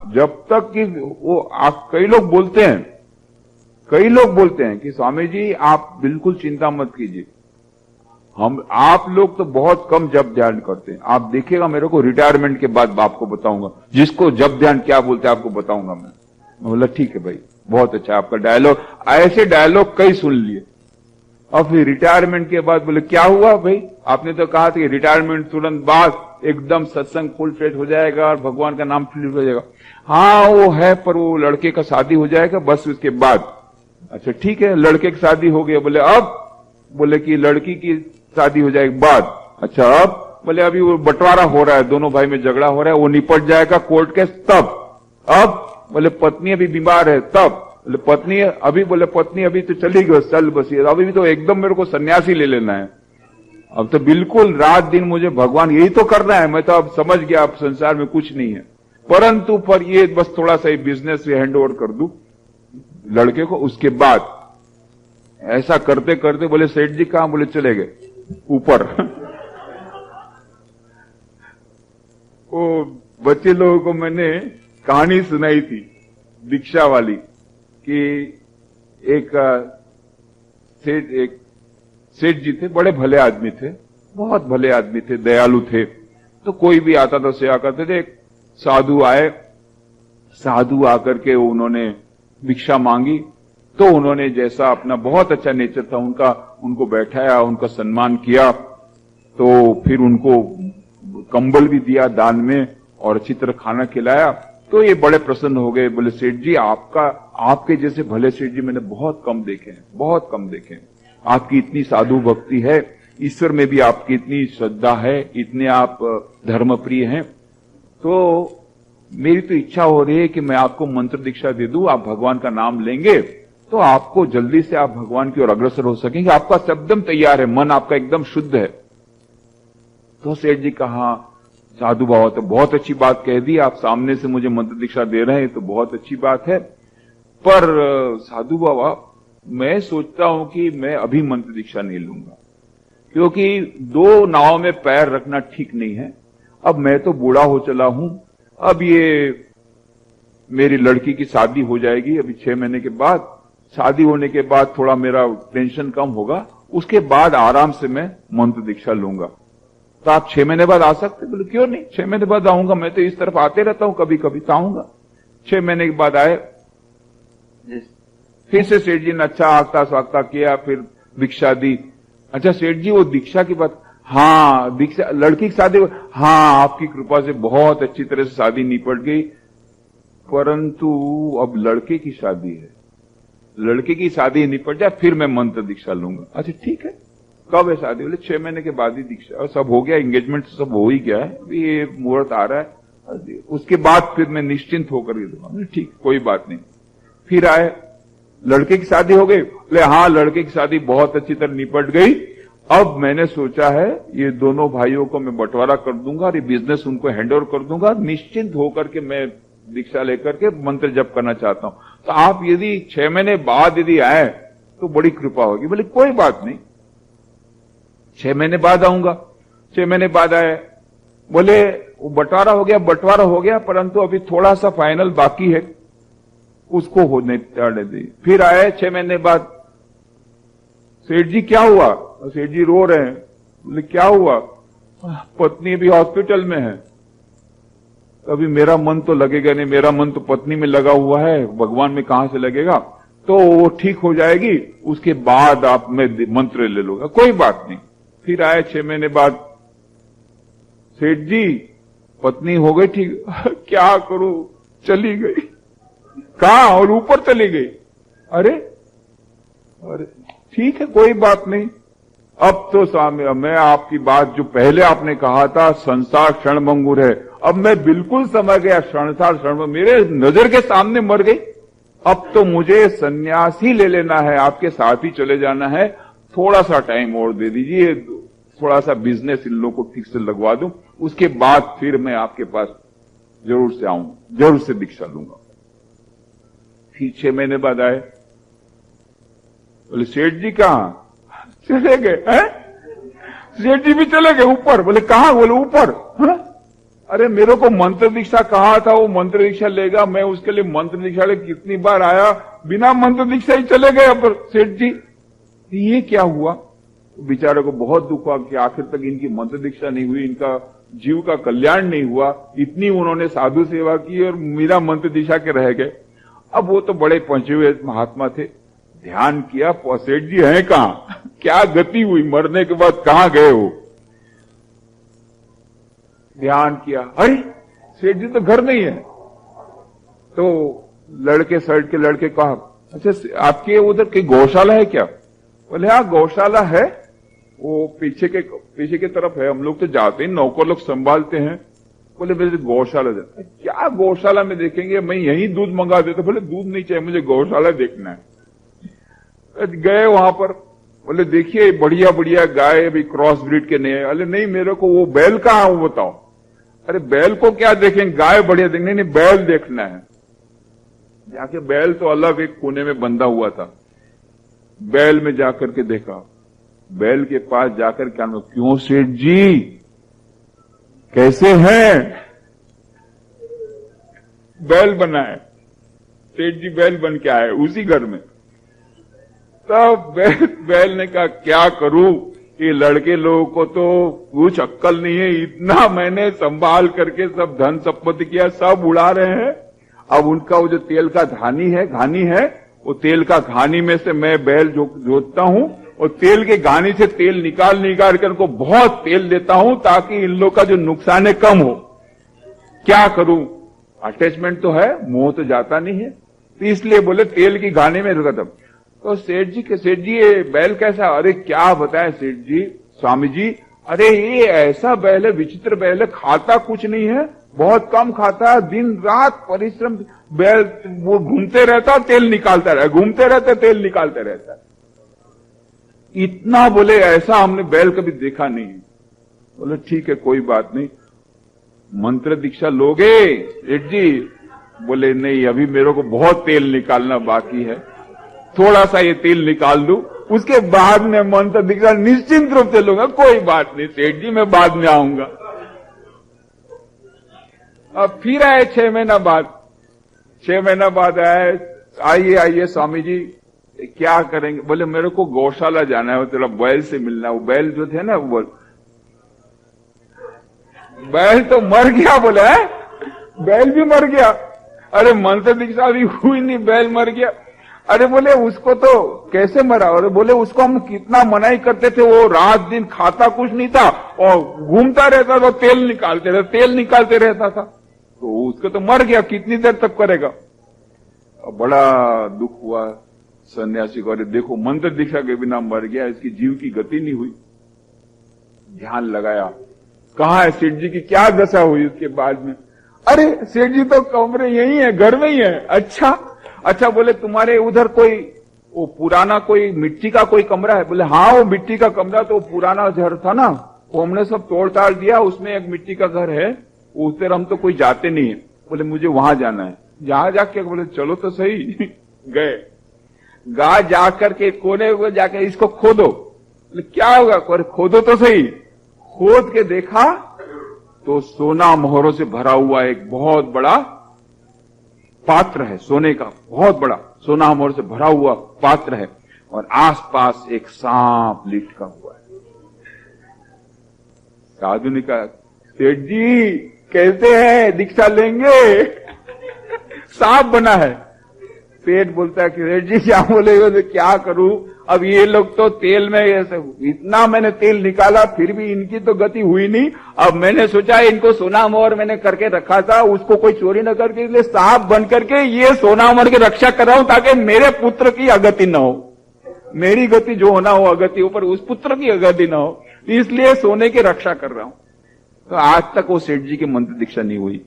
जब तक कि वो कई लोग बोलते हैं कि स्वामी जी आप बिल्कुल चिंता मत कीजिए, आप लोग तो बहुत कम जप ध्यान करते हैं, आप देखिएगा मेरे को रिटायरमेंट के बाद आपको बताऊंगा, जिसको जप ध्यान क्या बोलते हैं आपको बताऊंगा मैं बोला ठीक है भाई, बहुत अच्छा आपका डायलॉग। ऐसे डायलॉग कई सुन लिए। और फिर रिटायरमेंट के बाद बोले क्या हुआ भाई, आपने तो कहा था कि रिटायरमेंट तुरंत बाद एकदम सत्संग फुल फ्लेट हो जाएगा और भगवान का नाम फुल हो जाएगा। हाँ वो है, पर वो लड़के का शादी हो जाएगा बस उसके बाद। अच्छा ठीक है, लड़के की शादी हो गई, बोले अब, बोले कि लड़की की शादी हो जाएगी बाद। अच्छा अब, बोले अभी वो बंटवारा हो रहा है, दोनों भाई में झगड़ा हो रहा है, वो निपट जाएगा कोर्ट केस तब। अब बोले पत्नी अभी बीमार है तब। बोले पत्नी अभी, बोले पत्नी अभी तो चली गई, चल बसी, अभी भी तो एकदम मेरे को सन्यासी ले लेना है, अब तो बिल्कुल रात दिन मुझे भगवान यही तो करना है, मैं तो अब समझ गया अब संसार में कुछ नहीं है, परंतु पर ये बस थोड़ा सा बिजनेस हैंड ओवर कर दूं लड़के को। उसके बाद ऐसा करते करते बोले सेठ जी कहां, बोले चले गए ऊपर। वो बच्चे लोगों को मैंने कहानी सुनाई थी दीक्षा वाली कि एक सेठ जी थे, बड़े भले आदमी थे, बहुत भले आदमी थे, दयालु थे, तो कोई भी आता था सेवा करते थे। एक साधु आए, साधु आकर के उन्होंने भिक्षा मांगी, तो उन्होंने जैसा अपना बहुत अच्छा नेचर था उनका, उनको बैठाया, उनका सम्मान किया, तो फिर उनको कंबल भी दिया दान में और अच्छी तरह खाना खिलाया। तो ये बड़े प्रसन्न हो गए, बोले सेठ जी आपके जैसे भले सेठ जी मैंने बहुत कम देखे हैं, बहुत कम देखे हैं, आपकी इतनी साधु भक्ति है, ईश्वर में भी आपकी इतनी श्रद्धा है, इतने आप धर्म प्रिय हैं, तो मेरी तो इच्छा हो रही है कि मैं आपको मंत्र दीक्षा दे दूं, आप भगवान का नाम लेंगे तो आपको जल्दी से आप भगवान की ओर अग्रसर हो सकेंगे, आपका शब्दम तैयार है, मन आपका एकदम शुद्ध है। तो सेठ जी कहा साधु बाबा तो बहुत अच्छी बात कह दी, आप सामने से मुझे मंत्र दीक्षा दे रहे हैं तो बहुत अच्छी बात है, पर साधु बाबा मैं सोचता हूं कि मैं अभी मंत्र दीक्षा नहीं लूंगा, क्योंकि दो नाव में पैर रखना ठीक नहीं है। अब मैं तो बूढ़ा हो चला हूं, अब ये मेरी लड़की की शादी हो जाएगी अभी 6 महीने के बाद, शादी होने के बाद थोड़ा मेरा टेंशन कम होगा, उसके बाद आराम से मैं मंत्र दीक्षा लूंगा, तो आप 6 महीने बाद आ सकते? बोले क्यों नहीं, 6 महीने बाद आऊंगा, मैं तो इस तरफ आते रहता हूं कभी कभी, तो आऊंगा। 6 महीने के बाद आए, फिर से सेठ जी ने अच्छा आगता स्वागता किया, फिर दीक्षा दी। अच्छा सेठ जी वो दीक्षा की बात, हाँ दीक्षा, लड़की की शादी, हाँ आपकी कृपा से बहुत अच्छी तरह से शादी निपट गई, परंतु अब लड़के की शादी है, लड़के की शादी निपट जाए फिर मैं मंत्र दीक्षा लूंगा। अच्छा ठीक है, कब है शादी? बोले 6 महीने के बाद ही दीक्षा, और सब हो गया, एंगेजमेंट सब हो ही गया है, ये मुहूर्त आ रहा है, उसके बाद फिर मैं निश्चिंत होकर के दूंगा। ठीक कोई बात नहीं। फिर आए, लड़के की शादी हो गई? बोले हाँ लड़के की शादी बहुत अच्छी तरह निपट गई, अब मैंने सोचा है ये दोनों भाइयों को मैं बंटवारा कर दूंगा और ये बिजनेस उनको हैंड ओवर कर दूंगा, निश्चिंत होकर के मैं दीक्षा लेकर के मंत्र जप करना चाहता हूं, तो आप यदि 6 महीने बाद यदि आए तो बड़ी कृपा होगी। बोले कोई बात नहीं, 6 महीने बाद आऊंगा। 6 महीने बाद आए, बोले वो बंटवारा हो गया, परंतु अभी थोड़ा सा फाइनल बाकी है, उसको होने दी। फिर आए 6 महीने बाद, सेठ जी क्या हुआ? सेठ जी रो रहे हैं। बोले क्या हुआ? पत्नी अभी हॉस्पिटल में है। अभी मेरा मन तो लगेगा नहीं, मेरा मन तो पत्नी में लगा हुआ है, भगवान में कहां से लगेगा, तो वो ठीक हो जाएगी, उसके बाद आप मैं मंत्र ले लूंगा। कोई बात नहीं। फिर आए 6 महीने बाद, सेठ जी पत्नी हो गई ठीक, क्या करूं, चली गई। कहां? और ऊपर चली गई। अरे ठीक है कोई बात नहीं। अब तो स्वामी मैं आपकी बात जो पहले आपने कहा था संसार क्षणभंगुर है, अब मैं बिल्कुल समझ गया, संसार क्षण मेरे नजर के सामने मर गई, अब तो मुझे सन्यास ही ले लेना है, आपके साथ ही चले जाना है, थोड़ा सा टाइम और दे दीजिए, थोड़ा सा बिजनेस इन लोगों को ठीक से लगवा दूं, उसके बाद फिर मैं आपके पास जरूर से आऊंगा, जरूर से दीक्षा लूंगा। फिर 6 महीने बाद आए, बोले सेठ जी कहां? चले गए हैं? सेठ जी भी चले गए ऊपर। बोले कहां? बोले ऊपर। अरे मेरे को मंत्र दीक्षा कहा था, वो मंत्र दीक्षा लेगा, मैं उसके लिए मंत्र दीक्षा ले कितनी बार आया, बिना मंत्र दीक्षा ही चले गए अब सेठ जी। ये क्या हुआ? बेचारे को बहुत दुख हुआ कि आखिर तक इनकी मंत्र दीक्षा नहीं हुई, इनका जीव का कल्याण नहीं हुआ। इतनी उन्होंने साधु सेवा की और मेरा मंत्र दीक्षा के रह गए। अब वो तो बड़े पहुंचे हुए महात्मा थे, ध्यान किया सेठ जी हैं कहां, क्या गति हुई, मरने के बाद कहां गए हो? ध्यान किया, अरे सेठ जी तो घर नहीं है। तो लड़के साइड के लड़के कहा, अच्छा आपके उधर की गौशाला है क्या? बोले हाँ गौशाला है, वो पीछे की तरफ है, हम लोग तो जाते हैं, नौकर लोग संभालते हैं। बोले मेरे गौशाला देते, क्या गौशाला में देखेंगे, मैं यही दूध मंगा देता। बोले दूध नहीं चाहिए मुझे, गौशाला देखना है। गए वहां पर, बोले देखिए बढ़िया बढ़िया गाय अभी क्रॉस ब्रीड के नहीं है। अरे नहीं मेरे को वो बैल कहाँ है वो बताओ। अरे बैल को क्या देखेंगे, गाय बढ़िया देखने, नहीं बैल देखना है। जाके बैल तो अलग एक कोने में बंधा हुआ था, बैल में जाकर के देखा, बैल के पास जाकर क्या, क्यों सेठ जी कैसे हैं? बैल बना है, सेठ जी बैल बन के आए उसी घर में। तब बैल ने कहा क्या करूं, ये लड़के लोगों को तो कुछ अक्कल नहीं है, इतना मैंने संभाल करके सब धन संपत्ति किया, सब उड़ा रहे हैं। अब उनका वो जो तेल का घानी है, वो तेल का घानी में से मैं बैल जोतता हूं और तेल के घानी से तेल निकाल कर उनको बहुत तेल देता हूं ताकि इन लोग का जो नुकसान है कम हो। क्या करूं, अटैचमेंट तो है, मोह तो जाता नहीं है, तो इसलिए बोले तेल की घानी में रुका। तब तो सेठ जी ये बैल कैसा? अरे क्या बताएं सेठ जी, स्वामी जी, अरे ये ऐसा बैल है, विचित्र बैल है, खाता कुछ नहीं है, बहुत कम खाता है, दिन रात परिश्रम, बैल वो घूमते रहता तेल निकालता रहता, घूमते रहता तेल निकालते रहता। इतना बोले ऐसा हमने बैल कभी देखा नहीं। बोले ठीक है कोई बात नहीं, मंत्र दीक्षा लोगे सेठ जी? बोले नहीं अभी मेरे को बहुत तेल निकालना बाकी है, थोड़ा सा ये तेल निकाल दूं, उसके बाद में मंत्र दीक्षा निश्चिंत रूप से लूंगा। कोई बात नहीं सेठ जी मैं बाद में आऊंगा। अब फिर आए 6 महीना बाद आए, आइए स्वामी जी क्या करेंगे? बोले मेरे को गौशाला जाना है, तेरा बैल से मिलना है। वो बैल जो थे ना, वो बैल तो मर गया। बोले है? बैल भी मर गया? अरे मंत्र दीक्षा भी हुई नहीं, बैल मर गया। अरे बोले उसको तो कैसे मरा? अरे बोले उसको हम कितना मनाही करते थे, वो रात दिन खाता कुछ नहीं था और घूमता रहता था, तेल निकालते रहता था, तो उसको तो मर गया, कितनी देर तक करेगा? बड़ा दुख हुआ सन्यासी को। अरे देखो मंत्र दीक्षा के बिना मर गया, इसकी जीव की गति नहीं हुई। ध्यान लगाया, कहाँ है सेठ जी की क्या दशा हुई उसके बाद में? अरे सेठ जी तो कमरे यही है, घर में ही है। अच्छा बोले तुम्हारे उधर कोई वो पुराना कोई मिट्टी का कोई कमरा है? बोले हाँ वो मिट्टी का कमरा तो पुराना घर था ना, वो हमने सब तोड़ ताड़ दिया, उसमें एक मिट्टी का घर है, उस तरह हम तो कोई जाते नहीं है। बोले मुझे वहां जाना है। जहां जाके? बोले चलो तो सही। गए, गा जाकर के कोने को जाकर इसको खोदो। बोले क्या होगा? खोदो तो सही। खोद के देखा तो सोना मोहरों से भरा हुआ एक बहुत बड़ा पात्र है, सोने का बहुत बड़ा सोना मोहर से भरा हुआ पात्र है, और आसपास एक सांप लिटका हुआ है। साधु ने कहा सेठ जी कैसे हैं, दीक्षा लेंगे? सांप बना है। सेठ बोलता है कि सेठ जी क्या बोलेगा? तो क्या करूं, अब ये लोग तो तेल में ऐसे, इतना मैंने तेल निकाला फिर भी इनकी तो गति हुई नहीं। अब मैंने सोचा इनको सोना मोहर मैंने करके रखा था, उसको कोई चोरी न करके, इसलिए सांप बन करके ये सोना मोहर की रक्षा कर रहा हूं ताकि मेरे पुत्र की अगति न हो, मेरी गति जो होना हो अगति हो, पर उस पुत्र की अगति न हो, इसलिए सोने की रक्षा कर रहा हूं। तो आज तक वो सेठ जी की मंत्र दीक्षा नहीं हुई।